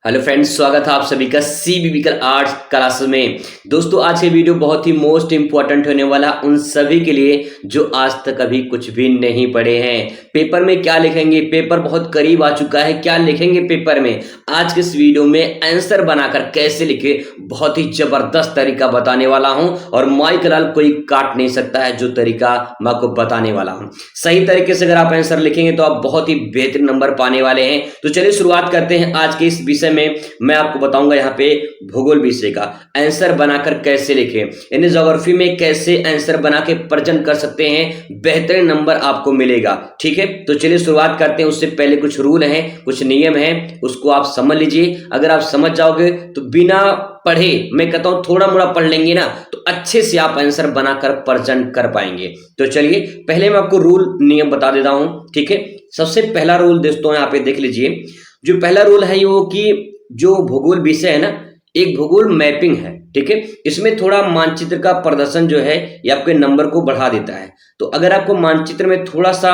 Hello friends, स्वागत है आप सभी का सीबीबीकल आर्ट्स क्लास में। दोस्तों, आज के वीडियो बहुत ही मोस्ट इंपॉर्टेंट होने वाला उन सभी के लिए जो आज तक अभी कुछ भी नहीं पढ़े हैं। पेपर में क्या लिखेंगे, पेपर बहुत करीब आ चुका है, क्या लिखेंगे पेपर में, आज के इस वीडियो में आंसर बनाकर कैसे लिखे बहुत ही जबरदस्त तरीका बताने वाला हूं। और माई कलाल कोई काट नहीं सकता है जो तरीका मैं आपको बताने वाला हूं। सही तरीके से अगर आप आंसर लिखेंगे तो आप बहुत ही बेहतरीन नंबर पाने वाले हैं। तो चलिए शुरुआत करते हैं आज के इस विषय में। मैं आपको बताऊंगा यहाँ पे भूगोल विषय का आंसर बनाकर कैसे लिखें, यानी ज्योग्राफी में कैसे आंसर बना के प्रेजेंट कर सकते हैं, बेहतरीन नंबर आपको मिलेगा। ठीक है, तो चलिए शुरुआत करते हैं। उससे पहले कुछ रूल हैं, कुछ नियम हैं, उसको आप समझ लीजिए। अगर आप समझ जाओगे तो बिना पढ़े, मैं कहता हूं थोड़ा मोड़ा पढ़ लेंगे ना, तो अच्छे से आप आंसर बनाकर प्रेजेंट कर पाएंगे। तो चलिए पहले मैं आपको रूल नियम बता देता हूं। ठीक है, सबसे पहला रूल दोस्तों यहाँ पे देख लीजिए। जो पहला रूल है वो कि जो भूगोल विषय है ना, एक भूगोल मैपिंग है। ठीक है, इसमें थोड़ा मानचित्र का प्रदर्शन जो है ये आपके नंबर को बढ़ा देता है। तो अगर आपको मानचित्र में थोड़ा सा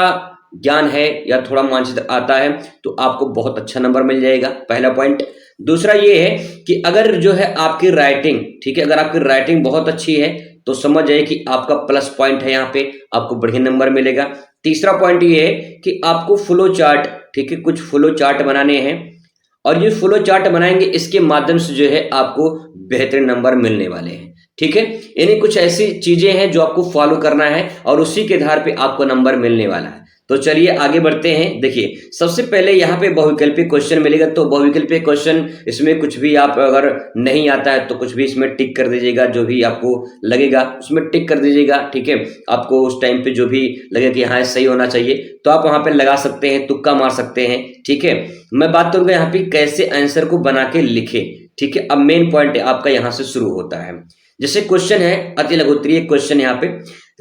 ज्ञान है या थोड़ा मानचित्र आता है तो आपको बहुत अच्छा नंबर मिल जाएगा, पहला पॉइंट। दूसरा ये है कि अगर जो है आपकी राइटिंग, ठीक है, अगर आपकी राइटिंग बहुत अच्छी है तो समझ जाइए कि आपका प्लस पॉइंट है, यहाँ पे आपको बढ़िया नंबर मिलेगा। तीसरा पॉइंट ये है कि आपको फ्लो चार्ट, ठीक है, कुछ फ्लो चार्ट बनाने हैं और ये फ्लो चार्ट बनाएंगे, इसके माध्यम से जो है आपको बेहतरीन नंबर मिलने वाले हैं। ठीक है, यानी कुछ ऐसी चीजें हैं जो आपको फॉलो करना है और उसी के आधार पे आपको नंबर मिलने वाला है। तो चलिए आगे बढ़ते हैं। देखिए, सबसे पहले यहाँ पे बहुविकल्पी क्वेश्चन मिलेगा। तो बहुविकल्पी क्वेश्चन, इसमें कुछ भी आप अगर नहीं आता है तो कुछ भी इसमें टिक कर दीजिएगा, जो भी आपको लगेगा उसमें टिक कर दीजिएगा। ठीक है, आपको उस टाइम पे जो भी लगे कि हाँ सही होना चाहिए तो आप वहां पे लगा सकते हैं, तुक्का मार सकते हैं। ठीक है, मैं बात करूंगा यहाँ पे कैसे आंसर को बना के लिखे। ठीक है, अब मेन पॉइंट आपका यहाँ से शुरू होता है। जैसे क्वेश्चन है, अति लघुत्तरीय क्वेश्चन यहाँ पे,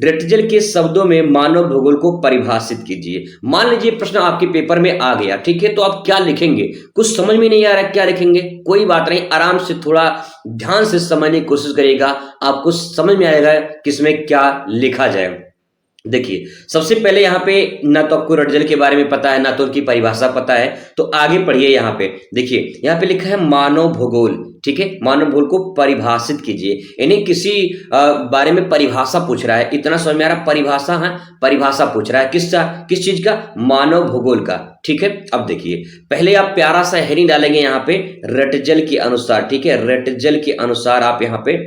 रेटजल के शब्दों में मानव भूगोल को परिभाषित कीजिए। मान लीजिए प्रश्न आपके पेपर में आ गया, ठीक है, तो आप क्या लिखेंगे, कुछ समझ में नहीं आ रहा क्या लिखेंगे, कोई बात नहीं, आराम से थोड़ा ध्यान से समझने की कोशिश करिएगा, आपको समझ में आएगा किसमें क्या लिखा जाए। देखिए, सबसे पहले यहाँ पे ना तो आपको रेटजल के बारे में पता है, ना तो उनकी परिभाषा पता है, तो आगे पढ़िए। यहाँ पे देखिए, यहाँ पे लिखा है मानव भूगोल। ठीक है, मानव भूगोल को परिभाषित कीजिए, यानी किसी बारे में परिभाषा पूछ रहा है। इतना समझ में आ रहा, परिभाषा है, परिभाषा पूछ रहा है किस चीज का, मानव भूगोल का। ठीक है, अब देखिए, पहले आप प्यारा सा हेडिंग डालेंगे यहाँ पे रेटजल के अनुसार। ठीक है, रेटजल के अनुसार आप यहाँ पे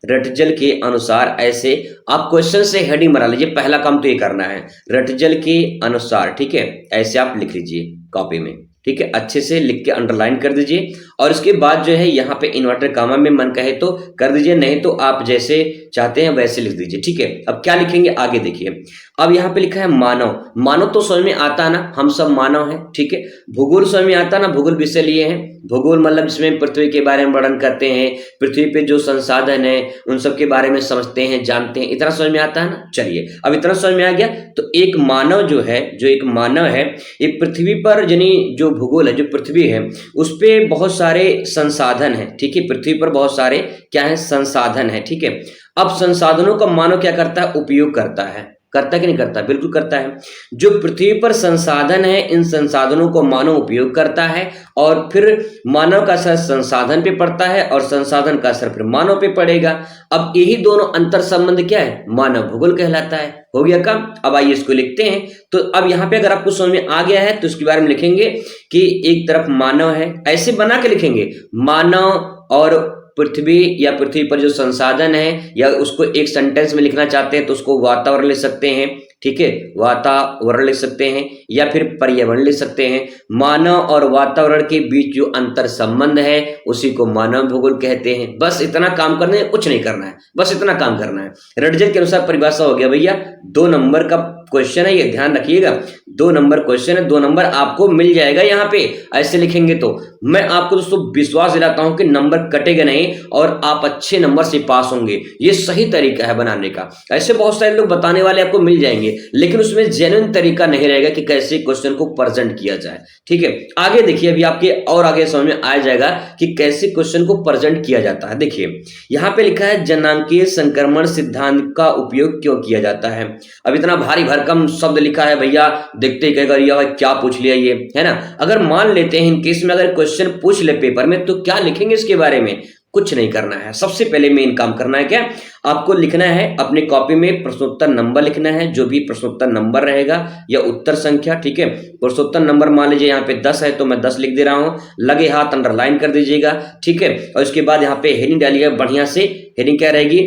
रेटजल के अनुसार, ऐसे आप क्वेश्चन से हेडिंग बना लीजिए। पहला काम तो ये करना है, रेटजल के अनुसार। ठीक है, ऐसे आप लिख लीजिए कॉपी में। ठीक है, अच्छे से लिख के अंडरलाइन कर दीजिए और इसके बाद जो है यहाँ पे इन्वर्टर कामा में मन कहे तो कर दीजिए, नहीं तो आप जैसे चाहते हैं वैसे लिख दीजिए। ठीक है, अब क्या लिखेंगे आगे देखिए। अब यहाँ पे लिखा है मानव। मानव तो समझ में आता है ना, हम सब मानव हैं। ठीक है, भूगोल समझ में आता ना, भूगोल विषय लिए हैं। भूगोल मतलब इसमें पृथ्वी के बारे में वर्णन करते हैं, पृथ्वी पे जो संसाधन है उन सब के बारे में समझते हैं, जानते हैं। इतना समझ में आता है ना। चलिए, अब इतना समझ में आ गया तो एक मानव जो है, जो एक मानव है, ये पृथ्वी पर, यानी जो भूगोल है, जो पृथ्वी है, उस पे बहुत सारे संसाधन है। ठीक है, पृथ्वी पर बहुत सारे क्या है, संसाधन है। ठीक है, अब संसाधनों का मानव क्या करता है, उपयोग करता है। करता है कि नहीं करता, बिल्कुल करता है। जो पृथ्वी पर संसाधन है, इन संसाधनों को मानव उपयोग करता है और फिर मानव का असर संसाधन पे पड़ता है और संसाधन का असर फिर मानव पे पड़ेगा। अब यही दोनों अंतर संबंध क्या है, मानव भूगोल कहलाता है। हो गया काम। अब आइए इसको लिखते हैं। तो अब यहाँ पे अगर आपको समझ में आ गया है तो इसके बारे में लिखेंगे कि एक तरफ मानव है, ऐसे बना के लिखेंगे, मानव और पृथ्वी या पृथ्वी पर जो संसाधन है, या उसको एक सेंटेंस में लिखना चाहते हैं तो उसको वातावरण लिख सकते हैं। ठीक है, वातावरण लिख सकते हैं या फिर पर्यावरण लिख सकते हैं। मानव और वातावरण के बीच जो अंतर संबंध है उसी को मानव भूगोल कहते हैं। बस इतना काम करना है, कुछ नहीं करना है, बस इतना काम करना है। रेटजल के अनुसार परिभाषा हो गया भैया। 2 नंबर का क्वेश्चन है, ये ध्यान रखिएगा, 2 नंबर क्वेश्चन है, 2 नंबर आपको मिल जाएगा यहाँ पे। ऐसे लिखेंगे तो मैं आपको दोस्तों विश्वास दिलाता हूं कि नंबर कटेगा नहीं और आप अच्छे नंबर से पास होंगे। ये सही तरीका है बनाने का। ऐसे बहुत सारे लोग बताने वाले आपको मिल जाएंगे, करेंगे, लेकिन उसमें जेन्युइन तरीका नहीं रहेगा कि कैसे क्वेश्चन को प्रेजेंट किया जाए। ठीक है, आगे देखिए, अभी आपके और आगे समझ में आ जाएगा कि कैसे क्वेश्चन को प्रेजेंट किया जाता है। देखिए यहाँ पे लिखा है जनांकीय संक्रमण सिद्धांत का उपयोग क्यों किया जाता है। अब इतना भारी भरकम शब्द लिखा है भैया, देखते ही कहेगा ये भाई क्या पूछ लिया ये, है ना। अगर मान लेते हैं इन केस में अगर क्वेश्चन पूछ ले पेपर में, तो क्या लिखेंगे इसके बारे में, कुछ नहीं करना है। सबसे पहले मेन काम करना है क्या, आपको लिखना है अपने कॉपी में प्रश्नोत्तर नंबर लिखना है, जो भी प्रश्नोत्तर नंबर रहेगा या उत्तर संख्या। ठीक है, प्रश्नोत्तर नंबर मान लीजिए यहाँ पे 10 है तो मैं 10 लिख दे रहा हूँ, लगे हाथ अंडरलाइन कर दीजिएगा। ठीक है, और उसके बाद यहाँ पे हेडिंग डालिएगा बढ़िया से। हेडिंग क्या रहेगी,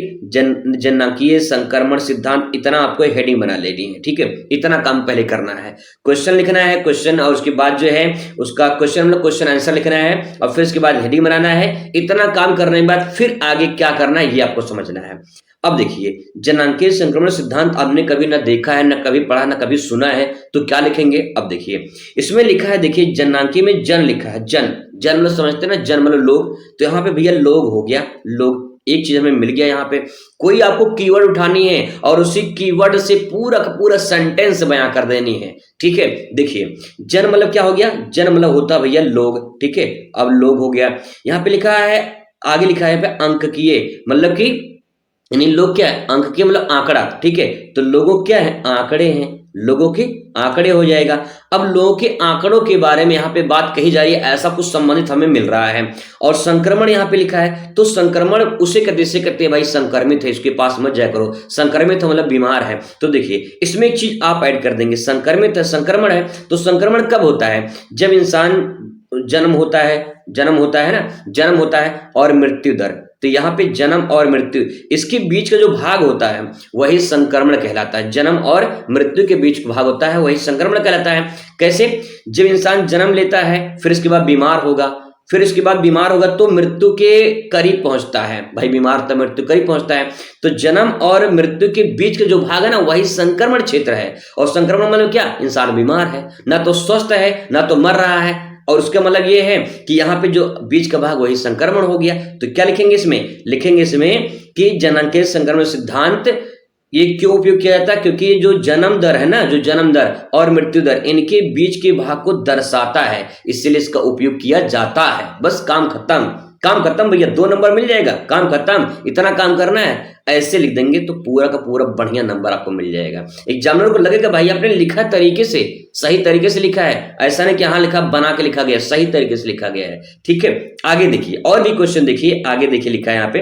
जनांकीय संक्रमण सिद्धांत, इतना आपको हेडिंग बना लेनी है। ठीक है, इतना काम पहले करना है। क्वेश्चन लिखना है, क्वेश्चन, और उसके बाद जो है उसका क्वेश्चन मतलब क्वेश्चन आंसर लिखना है, और फिर उसके बाद हेडिंग बनाना है। इतना काम करने के बाद फिर आगे क्या करना है ये आपको समझना है। अब देखिए जनांकीय संक्रमण सिद्धांत आपने कभी ना देखा है, ना कभी पढ़ा, ना कभी सुना है, तो क्या लिखेंगे। अब देखिए इसमें लिखा है, देखिए जनांकीय में जन लिखा है, जन मतलब समझते हैं ना, जन मतलब लोग, तो यहाँ पे भैया लोग हो गया, लोग एक चीज हमें मिल गया। यहाँ पे कोई आपको कीवर्ड उठानी है और उसी कीवर्ड से पूरा का पूरा सेंटेंस बयां कर देनी है। ठीक है, देखिए जन मतलब क्या हो गया, जन मतलब होता भैया लोग। ठीक है, अब लोग हो गया। यहाँ पे लिखा है, आगे लिखा है पे अंककीय, मतलब कि यानी लोग क्या है, अंककीय मतलब आंकड़ा। ठीक है, तो लोगों क्या है, आंकड़े हैं, लोगों के आंकड़े हो जाएगा। अब लोगों के आंकड़ों के बारे में यहाँ पे बात कही जा रही है, ऐसा कुछ संबंधित हमें मिल रहा है। और संक्रमण यहाँ पे लिखा है, तो संक्रमण उसे कहते हैं भाई संक्रमित है, इसके पास मत जाया करो। संक्रमित है मतलब बीमार है। तो देखिए इसमें एक चीज आप ऐड कर देंगे, संक्रमित है, संक्रमण है, तो संक्रमण कब होता है, जब इंसान जन्म होता है ना, जन्म होता है और मृत्यु दर। तो यहाँ पे जन्म और मृत्यु, इसके बीच का जो भाग होता है वही संक्रमण कहलाता है। जन्म और मृत्यु के बीच भाग होता है वही संक्रमण कहलाता है। कैसे, जब इंसान जन्म लेता है, फिर इसके बाद बीमार होगा, फिर इसके बाद बीमार होगा तो मृत्यु के करीब पहुंचता है। भाई बीमार तो मृत्यु करीब पहुंचता है, तो जन्म और मृत्यु के बीच का जो भाग है ना वही संक्रमण क्षेत्र है। और संक्रमण मतलब क्या, इंसान बीमार है, ना तो स्वस्थ है ना तो मर रहा है, और उसका मतलब ये है कि यहाँ पे जो बीच का भाग वही संक्रमण हो गया। तो क्या लिखेंगे इसमें, लिखेंगे इसमें कि जनांकीय संक्रमण सिद्धांत ये क्यों उपयोग किया जाता है, क्योंकि जो जन्म दर है ना, जो जन्म दर और मृत्यु दर, इनके बीच के भाग को दर्शाता है, इसलिए इसका उपयोग किया जाता है। बस काम खत्म, काम खत्म भैया, 2 नंबर मिल जाएगा, काम खत्म। इतना काम करना है, ऐसे लिख देंगे तो पूरा का पूरा बढ़िया नंबर आपको मिल जाएगा। एग्जामिनर को लगेगा भाई आपने लिखा तरीके से, सही तरीके से लिखा है, ऐसा नहीं कि हाँ लिखा बना के लिखा गया, सही तरीके से लिखा गया है। ठीक है, आगे देखिए और भी क्वेश्चन देखिए, आगे देखिए लिखा है यहाँ पे,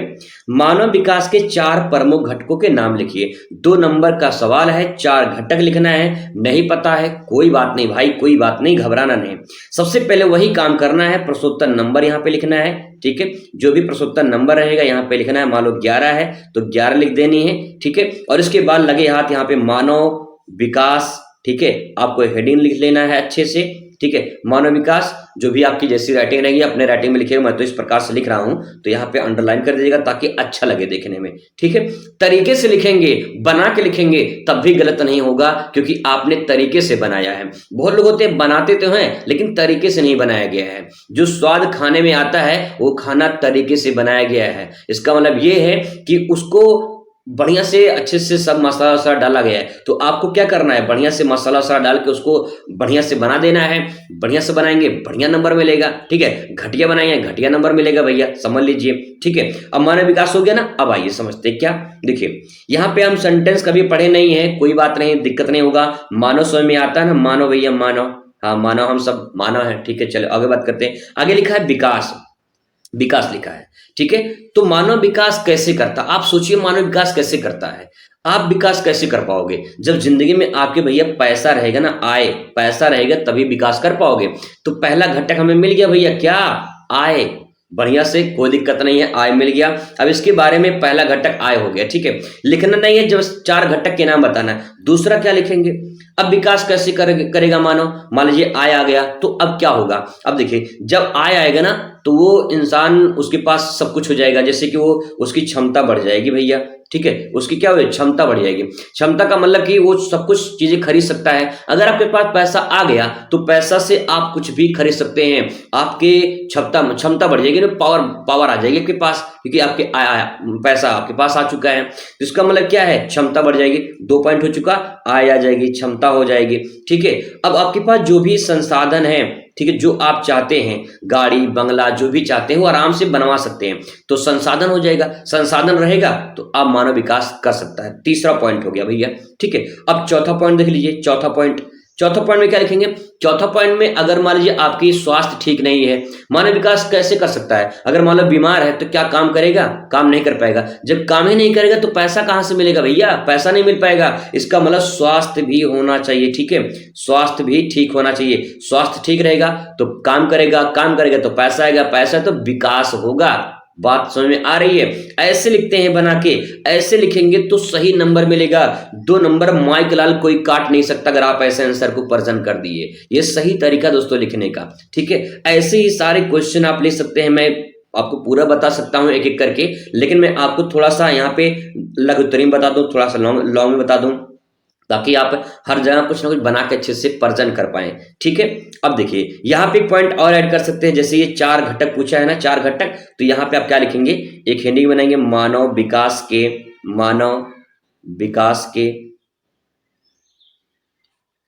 मानव विकास के 4 प्रमुख घटकों के नाम लिखिए। 2 नंबर का सवाल है, 4 घटक लिखना है। नहीं पता है कोई बात नहीं भाई, कोई बात नहीं, घबराना नहीं। सबसे पहले वही काम करना है, प्रश्नोत्तर नंबर यहाँ पे लिखना है। ठीक है, जो भी प्रश्नोत्तर नंबर रहेगा यहाँ पे लिखना है। मान लो 11 है तो 11 लिख देनी है। ठीक है, और इसके बाद लगे हाथ यहाँ पे मानव विकास। ठीक है, आपको हेडिंग लिख लेना है अच्छे से। ठीक है, मानव विकास, जो भी आपकी जैसी राइटिंग रहेगी अपने राइटिंग में लिखिएगा। मैं तो इस प्रकार से लिख रहा हूं, तो यहाँ पे अंडरलाइन कर दीजिएगा ताकि अच्छा लगे देखने में। ठीक है, तरीके से लिखेंगे, बना के लिखेंगे तब भी गलत नहीं होगा, क्योंकि आपने तरीके से बनाया है। बहुत लोग होते हैं बनाते तो हैं लेकिन तरीके से नहीं बनाया गया है। जो स्वाद खाने में आता है वो खाना तरीके से बनाया गया है। इसका मतलब ये है कि उसको बढ़िया से अच्छे से सब मसाला वसाला डाला गया है, तो आपको क्या करना है, बढ़िया से मसाला वसाला डाल के उसको बढ़िया से बना देना है। बढ़िया से बनाएंगे बढ़िया नंबर मिलेगा। ठीक है, घटिया बनाएंगे घटिया नंबर मिलेगा भैया, समझ लीजिए। ठीक है, अब मानव विकास हो गया ना, अब आइए समझते क्या। देखिए यहाँ पे हम सेंटेंस कभी पढ़े नहीं है, कोई बात नहीं, दिक्कत नहीं होगा। मानव समझ में आता है ना, मानव भैया, मानव, हाँ मानव, हम सब मानव है। ठीक है, चलो आगे बात करते हैं। आगे लिखा है विकास, विकास लिखा है। ठीक है, तो मानव विकास कैसे करता, आप सोचिए मानव विकास कैसे करता है। आप विकास कैसे कर पाओगे, जब जिंदगी में आपके भैया पैसा रहेगा ना, आय, पैसा रहेगा तभी विकास कर पाओगे। तो पहला घटक हमें मिल गया भैया, क्या, आय। बढ़िया से, कोई दिक्कत नहीं है, आय मिल गया। अब इसके बारे में पहला घटक आय हो गया। ठीक है, लिखना नहीं है, जब 4 घटक के नाम बताना है। दूसरा क्या लिखेंगे, अब विकास कैसे करेगा मानव, मान लीजिए आय आ गया, तो अब क्या होगा। अब देखिए जब आय आएगा ना तो वो इंसान, उसके पास सब कुछ हो जाएगा, जैसे कि वो उसकी क्षमता बढ़ जाएगी भैया। ठीक है, उसकी क्या हो क्षमता बढ़ जाएगी। क्षमता का मतलब कि वो सब कुछ चीजें खरीद सकता है। अगर आपके पास पैसा आ गया तो पैसा से आप कुछ भी खरीद सकते हैं, आपके क्षमता बढ़ जाएगी ना, पावर आ जाएगी आपके पास, क्योंकि आपके पैसा आपके पास आ चुका है। तो इसका मतलब क्या है, क्षमता बढ़ जाएगी। 2 पॉइंट हो चुका, आय आ जाएगी, क्षमता हो जाएगी। ठीक है, अब आपके पास जो भी संसाधन है, ठीक है, जो आप चाहते हैं, गाड़ी बंगला जो भी चाहते हैं वो आराम से बनवा सकते हैं। तो संसाधन हो जाएगा, संसाधन रहेगा तो आप मानव विकास कर सकता है। तीसरा पॉइंट हो गया भैया। ठीक है, अब चौथा पॉइंट देख लीजिए। चौथा पॉइंट में क्या लिखेंगे? चौथा पॉइंट में अगर मान लीजिए आपकी स्वास्थ्य ठीक नहीं है, मानव विकास कैसे कर सकता है? अगर मान लो बीमार है तो क्या काम करेगा? काम नहीं कर पाएगा। जब काम ही नहीं करेगा तो पैसा कहां से मिलेगा भैया? पैसा नहीं मिल पाएगा। इसका मतलब स्वास्थ्य भी होना चाहिए। ठीक है, स्वास्थ्य भी ठीक होना चाहिए। स्वास्थ्य ठीक रहेगा तो काम करेगा, काम करेगा तो पैसा आएगा, पैसा तो विकास होगा। बात समझ में आ रही है? ऐसे लिखते हैं बना के, ऐसे लिखेंगे तो सही नंबर मिलेगा। 2 नंबर माइक लाल कोई काट नहीं सकता अगर आप ऐसे आंसर को प्रेजेंट कर दिए। ये सही तरीका दोस्तों लिखने का। ठीक है, ऐसे ही सारे क्वेश्चन आप लिख सकते हैं। मैं आपको पूरा बता सकता हूं एक एक करके, लेकिन मैं आपको थोड़ा सा यहाँ पे लघु उत्तरी में बता दूं, थोड़ा सा लॉन्ग में बता दूं, ताकि आप हर जगह कुछ ना कुछ बना के अच्छे से प्रेजेंट कर पाए। ठीक है, अब देखिए यहाँ पे एक पॉइंट और ऐड कर सकते हैं। जैसे ये 4 घटक पूछा है ना, 4 घटक, तो यहाँ पे आप क्या लिखेंगे? एक हेडिंग बनाएंगे, मानव विकास के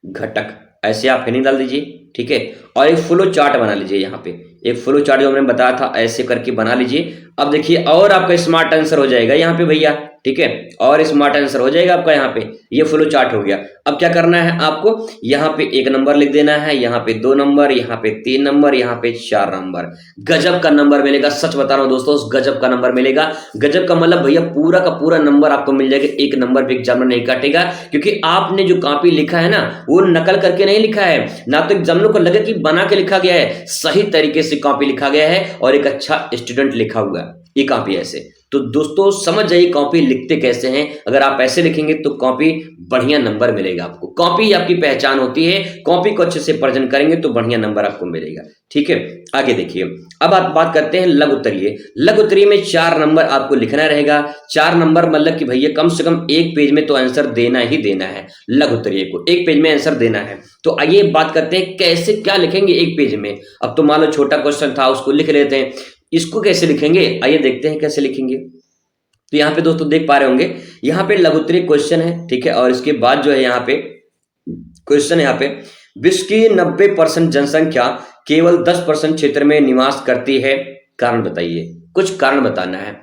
घटक, ऐसे आप हेडिंग डाल दीजिए। ठीक है, और एक फ्लो चार्ट बना लीजिए। यहाँ पे एक फ्लो चार्ट जो मैंने बताया था ऐसे करके बना लीजिए। अब देखिए और आपका स्मार्ट आंसर हो जाएगा यहाँ पे भैया। ठीक है, और स्मार्ट आंसर हो जाएगा आपका यहाँ पे। ये फ्लो चार्ट हो गया। अब क्या करना है आपको? यहाँ पे 1 नंबर लिख देना है, यहाँ पे 2 नंबर, यहाँ पे 3 नंबर, यहाँ पे 4 नंबर। गजब का नंबर मिलेगा, सच बता रहा हूँ दोस्तों, गजब का नंबर मिलेगा। गजब का मतलब भैया पूरा का पूरा नंबर आपको मिल जाएगा। 1 नंबर पे एग्जामिनर नहीं काटेगा, क्योंकि आपने जो कॉपी लिखा है ना वो नकल करके नहीं लिखा है, ना तो एग्जामिनर को लगे कि बना के लिखा गया है। सही तरीके से कॉपी लिखा गया है और एक अच्छा स्टूडेंट लिखा हुआ है ये कॉपी ऐसे। तो दोस्तों समझ जाइए कॉपी लिखते कैसे हैं। अगर आप ऐसे लिखेंगे तो कॉपी बढ़िया नंबर मिलेगा आपको। कॉपी आपकी पहचान होती है, कॉपी को अच्छे से प्रेजेंट करेंगे तो बढ़िया नंबर आपको मिलेगा। ठीक है, आगे देखिए। अब आप बात करते हैं लघु उत्तरीय। लघु उत्तरीय में 4 नंबर आपको लिखना रहेगा। 4 नंबर मतलब कि भैया कम से कम 1 पेज में तो आंसर देना ही देना है। लघु उत्तरीय को 1 पेज में आंसर देना है। तो आइए बात करते हैं कैसे क्या लिखेंगे 1 पेज में। अब तो मान लो छोटा क्वेश्चन था उसको लिख लेते हैं, इसको कैसे लिखेंगे आइए देखते हैं कैसे लिखेंगे। तो यहाँ पे दोस्तों देख पा रहे होंगे, यहाँ पे लघु उत्तरीय क्वेश्चन है। ठीक है, और इसके बाद जो है यहाँ पे क्वेश्चन है, यहाँ पे विश्व की 90% जनसंख्या केवल 10% क्षेत्र में निवास करती है, कारण बताइए। कुछ कारण बताना है।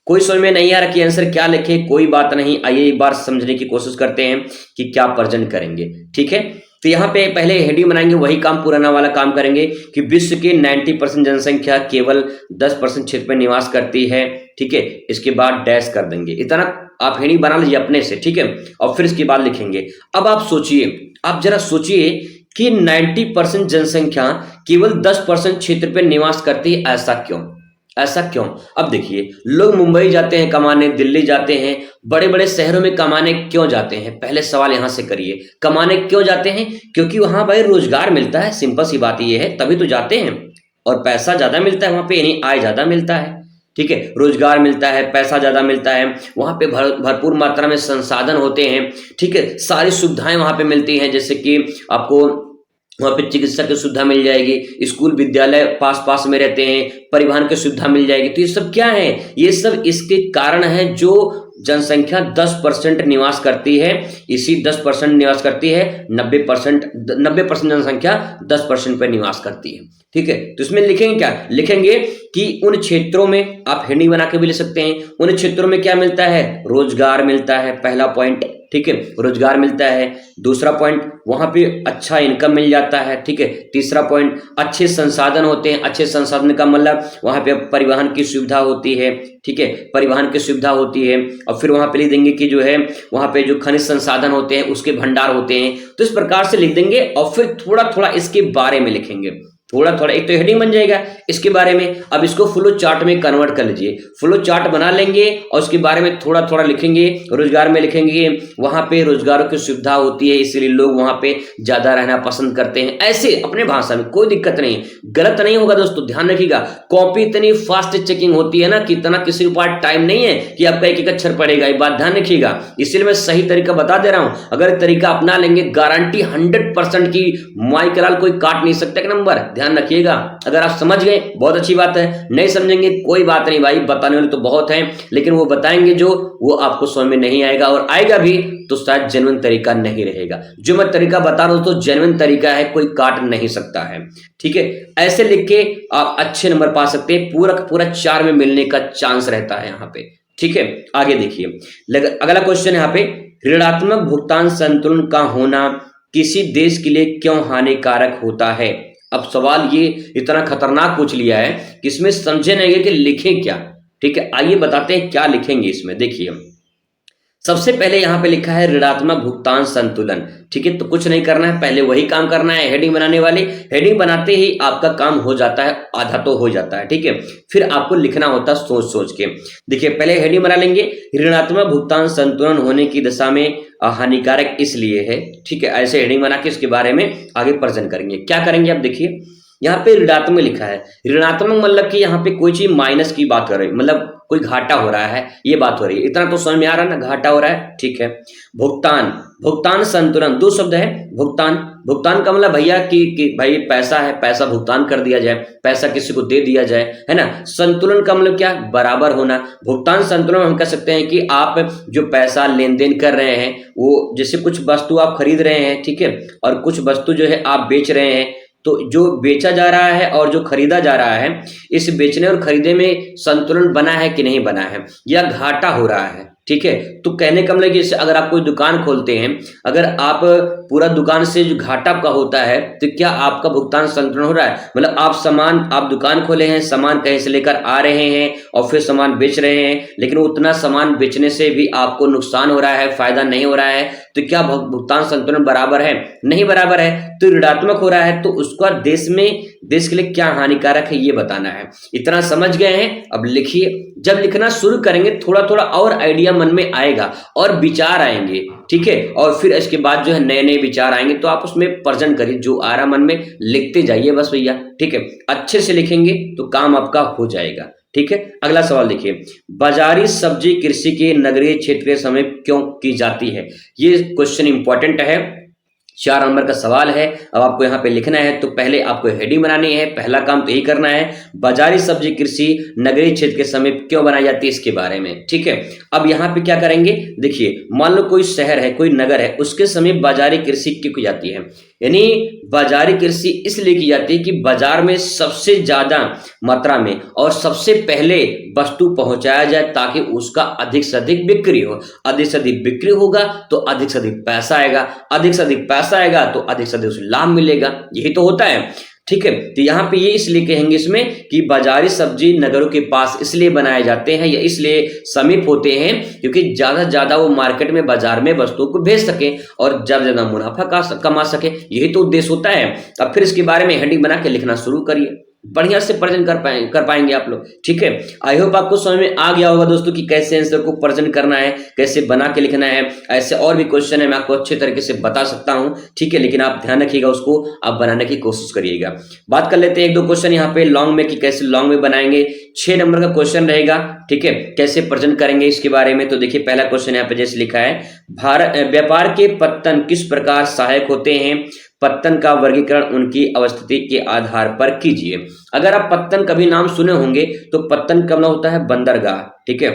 कोई समझ में नहीं आ रहा कि आंसर क्या लिखे, कोई बात नहीं, आइए एक बार समझने की कोशिश करते हैं कि क्या प्रेजेंट करेंगे। ठीक है, तो यहाँ पे पहले हेडिंग बनाएंगे, वही काम पुराना वाला काम करेंगे कि विश्व की 90% जनसंख्या केवल 10% क्षेत्र में निवास करती है। ठीक है, इसके बाद डैश कर देंगे। इतना आप हेडिंग बना लीजिए अपने से। ठीक है, और फिर इसके बाद लिखेंगे। अब आप सोचिए, आप जरा सोचिए कि 90% जनसंख्या केवल 10% क्षेत्र पर निवास करती है, ऐसा क्यों? ऐसा क्यों? अब देखिए, लोग मुंबई जाते हैं कमाने, दिल्ली जाते हैं, बड़े बड़े शहरों में कमाने क्यों जाते हैं? पहले सवाल यहां से करिए, कमाने क्यों जाते हैं? क्योंकि वहां भाई रोजगार मिलता है, सिंपल सी बात ये है, तभी तो जाते हैं। और पैसा ज्यादा मिलता है वहां पे, यानी आय ज्यादा मिलता है। ठीक है, रोजगार मिलता है, पैसा ज्यादा मिलता है, वहां पे भरपूर मात्रा में संसाधन होते हैं। ठीक है, सारी सुविधाएं वहां पे मिलती हैं, जैसे कि आपको वहाँ पे चिकित्सा की सुविधा मिल जाएगी, स्कूल विद्यालय पास में रहते हैं, परिवहन की सुविधा मिल जाएगी। तो ये सब क्या है? ये सब इसके कारण है जो जनसंख्या 10% निवास करती है। इसी 10% निवास करती है, 90% जनसंख्या 10% पर निवास करती है। ठीक है, तो इसमें लिखेंगे क्या? लिखेंगे कि उन क्षेत्रों में, आप हेडिंग बना के भी लिख सकते हैं, उन क्षेत्रों में क्या मिलता है? रोजगार मिलता है, पहला पॉइंट। ठीक है, रोजगार मिलता है। दूसरा पॉइंट, वहां पे अच्छा इनकम मिल जाता है। ठीक है, तीसरा पॉइंट, अच्छे संसाधन होते हैं। अच्छे संसाधन का मतलब वहां पे परिवहन की सुविधा होती है। ठीक है, परिवहन की सुविधा होती है। और फिर वहां पे लिख देंगे कि जो है वहां पे जो खनिज संसाधन होते हैं उसके भंडार होते हैं। तो इस प्रकार से लिख देंगे और फिर थोड़ा थोड़ा इसके बारे में लिखेंगे। थोड़ा थोड़ा एक तो हेडिंग बन जाएगा इसके बारे में। अब इसको फ्लो चार्ट में कन्वर्ट कर लीजिए, फ्लो चार्ट बना लेंगे और उसके बारे में थोड़ा थोड़ा लिखेंगे। रोजगार में लिखेंगे वहां पे रोजगारों की सुविधा होती है, इसलिए लोग वहां पे ज्यादा रहना पसंद करते हैं, ऐसे अपने भाषा में, कोई दिक्कत नहीं, गलत नहीं होगा दोस्तों, ध्यान रखिएगा। कॉपी इतनी फास्ट चेकिंग होती है ना कि इतना किसी के पास टाइम नहीं है कि आपका एक एक अक्षर पड़ेगा, ये बात ध्यान रखिएगा। इसलिए मैं सही तरीका बता दे रहा हूं, अगर तरीका अपना लेंगे गारंटी 100% की माइकलाल कोई काट नहीं सकता एक नंबर, ध्यान रखिएगा। अगर आप समझ गए बहुत अच्छी बात है, नहीं समझेंगे कोई बात नहीं भाई, बताने वाले तो बहुत हैं, लेकिन वो बताएंगे जो वो आपको समझ में नहीं आएगा, और आएगा भी तो शायद जेन्युइन तरीका नहीं रहेगा। जो मैं तरीका बता रहा हूं तो जेन्युइन तरीका है, कोई काट नहीं सकता है, ठीक है। ऐसे लिख के आप अच्छे नंबर पा सकते हैं, पूरा पूरा 4 में मिलने का चांस रहता है यहाँ पे, ठीक है। आगे देखिए अगला क्वेश्चन यहाँ पे, ऋणात्मक भुगतान संतुलन का होना किसी देश के लिए क्यों हानिकारक होता है। अब सवाल ये इतना खतरनाक पूछ लिया है कि इसमें समझे नहीं कि लिखें क्या, ठीक है। आइए बताते हैं क्या लिखेंगे इसमें। देखिए सबसे पहले यहां पे लिखा है ऋणात्मक भुगतान संतुलन, ठीक है। तो कुछ नहीं करना है, पहले वही काम करना है, हेडिंग बनाने वाली, हेडिंग बनाते ही आपका काम हो जाता है, आधा तो हो जाता है, ठीक है। फिर आपको लिखना होता है सोच सोच के। देखिए पहले हेडिंग बना लेंगे, ऋणात्मक भुगतान संतुलन होने की दशा में हानिकारक इसलिए है, ठीक है। ऐसे हेडिंग बना के इसके बारे में आगे प्रेजेंट करेंगे। क्या करेंगे अब देखिए, यहाँ पे ऋणात्मक लिखा है, ऋणात्मक मतलब कि यहाँ पे कोई चीज माइनस की बात कर रही है, मतलब कोई घाटा हो रहा है, ये बात हो रही है। इतना तो समझ में आ रहा है ना, घाटा हो रहा है, ठीक है। भुगतान, भुगतान संतुलन, दो शब्द है। भुगतान, भुगतान का मतलब भैया कि भाई पैसा है, पैसा भुगतान कर दिया जाए, पैसा किसी को दे दिया जाए, है ना। संतुलन का मतलब क्या, बराबर होना। भुगतान संतुलन हम कह सकते हैं कि आप जो पैसा लेन देन कर रहे हैं, वो जैसे कुछ वस्तु आप खरीद रहे हैं, ठीक है, और कुछ वस्तु जो है आप बेच रहे हैं, तो जो बेचा जा रहा है और जो खरीदा जा रहा है, इस बेचने और खरीदे में संतुलन बना है कि नहीं बना है, या घाटा हो रहा है, ठीक है। तो कहने का मतलब जैसे अगर आप कोई दुकान खोलते हैं, अगर आप पूरा दुकान से जो घाटा आपका होता है, तो क्या आपका भुगतान संतुलन हो रहा है। मतलब आप दुकान खोले हैं, सामान कहीं से लेकर आ रहे हैं और फिर सामान बेच रहे हैं, लेकिन उतना सामान बेचने से भी आपको नुकसान हो रहा है, फायदा नहीं हो रहा है, तो क्या भुगतान संतुलन बराबर है, नहीं बराबर है, तो ऋणात्मक हो रहा है, तो उसका देश के लिए क्या हानिकारक है ये बताना है। इतना समझ गए हैं, अब लिखिए। जब लिखना शुरू करेंगे थोड़ा थोड़ा और आइडिया मन में आएगा और विचार आएंगे, ठीक है, और फिर इसके बाद जो है नए नए विचार आएंगे, तो आप उसमें प्रेजेंट करिए, जो आ रहा मन में लिखते जाइए बस भैया, ठीक है। अच्छे से लिखेंगे तो काम आपका हो जाएगा, ठीक है। अगला सवाल देखिए, बाजारी सब्जी कृषि के नगरीय क्षेत्र के समय क्यों की जाती है। ये क्वेश्चन इंपॉर्टेंट है, 4 नंबर का सवाल है। अब आपको यहाँ पे लिखना है, तो पहले आपको हेडिंग बनानी है, पहला काम तो यही करना है, बाजारी सब्जी कृषि नगरीय क्षेत्र के समय क्यों बनाई जाती है इसके बारे में, ठीक है। अब यहाँ पे क्या करेंगे, देखिए मान लो कोई शहर है, कोई नगर है, उसके समय बाजारी कृषि क्यों की जाती है। यानी बाजारी कृषि इसलिए की जाती है कि बाजार में सबसे ज्यादा मात्रा में और सबसे पहले वस्तु पहुंचाया जाए, ताकि उसका अधिक से अधिक बिक्री हो। अधिक से अधिक बिक्री होगा तो अधिक से अधिक पैसा आएगा, अधिक से अधिक पैसा आएगा तो अधिक से अधिक लाभ मिलेगा, यही तो होता है, ठीक है। तो यहाँ पे ये इसलिए कहेंगे इसमें कि बाजारी सब्जी नगरों के पास इसलिए बनाए जाते हैं या इसलिए समीप होते हैं क्योंकि ज्यादा से ज्यादा वो मार्केट में, बाजार में वस्तुओं को भेज सके और ज्यादा ज्यादा मुनाफा कमा सके, यही तो उद्देश्य होता है। अब फिर इसके बारे में हेडिंग बना के लिखना शुरू करिए, बढ़िया से प्रेजेंट कर पाएंगे आप लोग, ठीक है। आई होप आपको समझ में आ गया होगा दोस्तों कि कैसे आंसर को प्रेजेंट करना है, कैसे बना के लिखना है। ऐसे और भी क्वेश्चन है, मैं आपको अच्छे तरीके से बता सकता हूं, ठीक है, लेकिन आप ध्यान रखिएगा, उसको आप बनाने की कोशिश करिएगा। बात कर लेते हैं 1-2 क्वेश्चन यहाँ पे लॉन्ग में, कि कैसे लॉन्ग में बनाएंगे। 6 नंबर का क्वेश्चन रहेगा, ठीक है, कैसे प्रेजेंट करेंगे इसके बारे में। तो देखिए पहला क्वेश्चन यहाँ पे जैसे लिखा है, व्यापार के पतन किस प्रकार सहायक होते हैं, पत्तन का वर्गीकरण उनकी अवस्थिति के आधार पर कीजिए। अगर आप पत्तन कभी नाम सुने होंगे तो पत्तन का मतलब होता है बंदरगाह, ठीक है,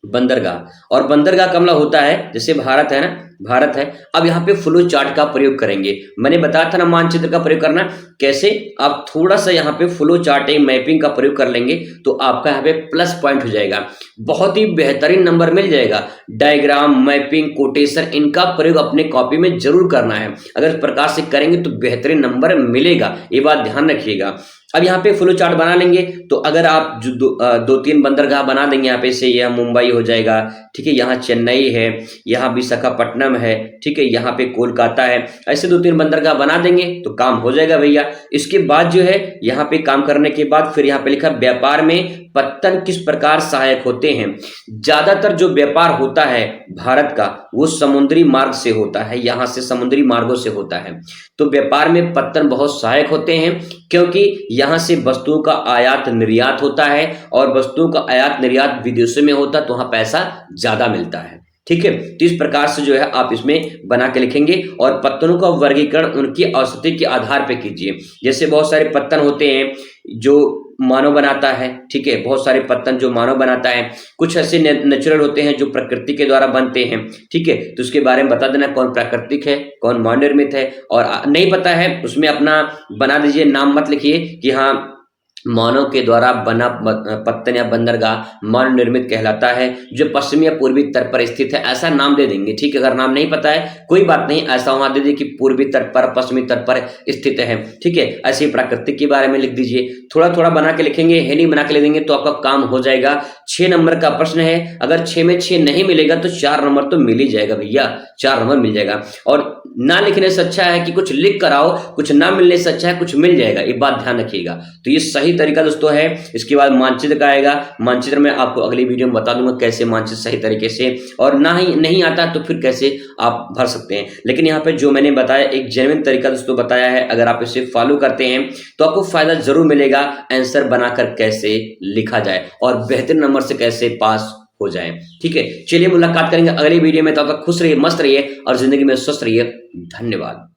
बंदरगाह। और बंदरगाह का मतलब होता है, जैसे भारत है ना, भारत है। अब यहाँ पे फ्लो चार्ट का प्रयोग करेंगे, मैंने बताया था ना मानचित्र का प्रयोग करना कैसे। आप थोड़ा सा यहाँ पे फ्लो चार्ट मैपिंग का प्रयोग कर लेंगे तो आपका यहाँ पे प्लस पॉइंट हो जाएगा, बहुत ही बेहतरीन नंबर मिल जाएगा। डायग्राम, मैपिंग, कोटेशन, इनका प्रयोग अपने कॉपी में जरूर करना है। अगर इस प्रकार से करेंगे तो बेहतरीन नंबर मिलेगा, ये बात ध्यान रखिएगा। अब यहाँ पे फ्लो चार्ट बना लेंगे। तो अगर आप जो दो तीन बंदरगाह बना देंगे यहाँ पे, से यह मुंबई हो जाएगा, ठीक है, यहाँ चेन्नई है, यहाँ विशाखापट्टनम है, ठीक है, यहाँ पे कोलकाता है, ऐसे दो तीन बंदरगाह बना देंगे तो काम हो जाएगा भैया। इसके बाद जो है यहाँ पे काम करने के बाद फिर यहाँ पे लिखा व्यापार में पत्तन किस प्रकार सहायक होते हैं। ज्यादातर जो व्यापार होता है भारत का वो समुद्री मार्ग से होता है, यहाँ से समुद्री मार्गों से होता है। तो व्यापार में पत्तन बहुत सहायक होते हैं, क्योंकि यहाँ से वस्तुओं का आयात निर्यात होता है, और वस्तुओं का आयात निर्यात विदेशों में होता है तो वहां पैसा ज्यादा मिलता है। ठीक है, तो इस प्रकार से जो है आप इसमें बना के लिखेंगे, और पत्तनों का वर्गीकरण उनकी औसती के आधार पर कीजिए। जैसे बहुत सारे पत्तन होते हैं जो मानव बनाता है, ठीक है, बहुत सारे पत्तन जो मानव बनाता है, कुछ ऐसे नेचुरल होते हैं जो प्रकृति के द्वारा बनते हैं, ठीक है। तो उसके बारे में बता देना कौन प्राकृतिक है कौन मानव निर्मित है, और नहीं पता है उसमें अपना बना दीजिए, नाम मत लिखिए कि हाँ मानव के द्वारा बना पत्तन या बंदरगाह मानव निर्मित कहलाता है, जो पश्चिमी या पूर्वी तट पर स्थित है, ऐसा नाम दे देंगे। ठीक है, अगर नाम नहीं पता है कोई बात नहीं, ऐसा वहां दे दीजिए कि पूर्वी तट पर पश्चिमी तट पर स्थित है, ठीक है। ऐसे ही प्राकृतिक के बारे में लिख दीजिए, थोड़ा थोड़ा बना के लिखेंगे, है नहीं बना के लिख देंगे तो आपका काम हो जाएगा। 6 नंबर का प्रश्न है, अगर 6 में 6 नहीं मिलेगा तो 4 नंबर तो मिल ही जाएगा भैया, 4 नंबर मिल जाएगा। और ना लिखने से अच्छा है कि कुछ लिख कर आओ, कुछ ना मिलने से अच्छा है कुछ मिल जाएगा, ये बात ध्यान रखिएगा। तो ये सही तरीका दोस्तों है। इसके बाद मानचित्र का आएगा, मानचित्र में आपको अगली वीडियो में बता दूंगा कैसे मानचित्र सही तरीके से, और ना ही नहीं आता तो फिर कैसे आप भर सकते हैं। लेकिन यहाँ पे जो मैंने बताया एक जेन्युइन तरीका दोस्तों बताया है, अगर आप इसे फॉलो करते हैं तो आपको फायदा जरूर मिलेगा। आंसर बनाकर कैसे लिखा जाए और बेहतरीन नंबर से कैसे पास हो जाए। ठीक है, चलिए मुलाकात करेंगे अगली वीडियो में, तब तक खुश रहिए, मस्त रहिए और जिंदगी में स्वस्थ रहिए। धन्यवाद।